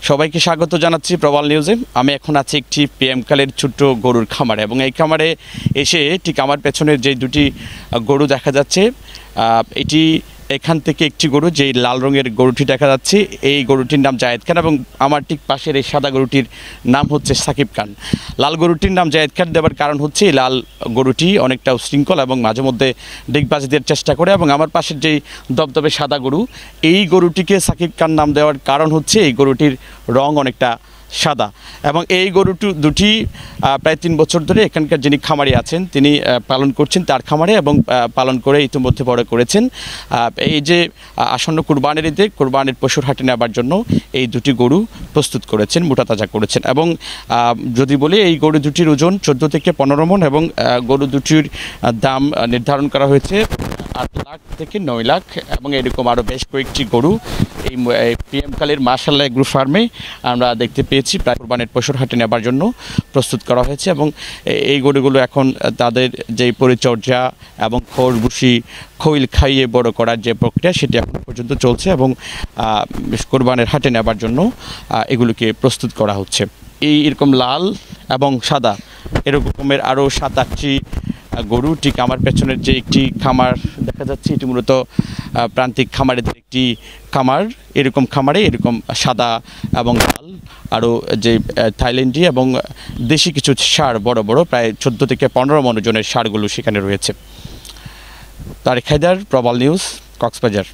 সবাইকে স্বাগত জানাচ্ছি প্রবাল নিউজে। আমি এখন আছি একটি পিএম কালের ছোট্ট গরুর খামারে এবং এই খামারে এসে ঠিক আমার পেছনের যে দুটি গরু দেখা যাচ্ছে, এটি এখান থেকে একটি গরু, যেই লাল রঙের গরুটি দেখা যাচ্ছে, এই গরুটির নাম জায়েদ খান এবং আমার ঠিক পাশের এই সাদা গরুটির নাম হচ্ছে সাকিব খান। লাল গরুটির নাম জায়েদ খান দেওয়ার কারণ হচ্ছে এই লাল গরুটি অনেকটা উশৃঙ্খল এবং মাঝে মধ্যে ডিগবাজ দেওয়ার চেষ্টা করে, এবং আমার পাশের যেই দবদবে সাদা গরু, এই গরুটিকে সাকিব খান নাম দেওয়ার কারণ হচ্ছে এই গরুটির রং অনেকটা সাদা। এবং এই গরুটি দুটি প্রায় 3 বছর ধরে এখানকার যিনি খামারি আছেন তিনি পালন করছেন তার খামারে, এবং পালন করে ইতিমধ্যে বড় করেছেন। এই যে আসন্ন কুরবানির ঈদে কুরবানির পশুর হাটে নেবার জন্য এই দুটি গরু প্রস্তুত করেছেন, মোটা তাজা করেছেন। এবং যদি বলি, এই গরু দুটির ওজন 14 থেকে 15 মণ এবং গরু দুটির দাম নির্ধারণ করা হয়েছে 8 লাখ থেকে 9 লাখ, এবং এরকম আরও বেশ কয়েকটি গরু এই পিএম কালের মাশাআল্লাহ এগ্রো ফার্মে আমরা দেখতে পেয়েছি প্রায় কুরবানির পশুর হাটে নেবার জন্য প্রস্তুত করা হয়েছে। এবং এই গরুগুলো এখন তাদের যে পরিচর্যা এবং খড় ভুসি খৈল খাইয়ে বড় করার যে প্রক্রিয়া, সেটি এখন পর্যন্ত চলছে এবং কুরবানির হাটে নেবার জন্য এগুলোকে প্রস্তুত করা হচ্ছে। এরকম লাল এবং সাদা এরকমের আরও 7-8টি গরু ঠিক আমার পেছনের যে একটি খামার দেখা যাচ্ছে, এটি মূলত প্রান্তিক খামারেদের একটি খামার। এরকম খামারে এরকম সাদা এবং লাল আরও যে থাইল্যান্ডি এবং দেশি কিছু ষাঁড় বড় বড় প্রায় 14 থেকে 15 মণ ওজনের ষাঁড়গুলো সেখানে রয়েছে। তারেক হায়দার, প্রবাল নিউজ, কক্সবাজার।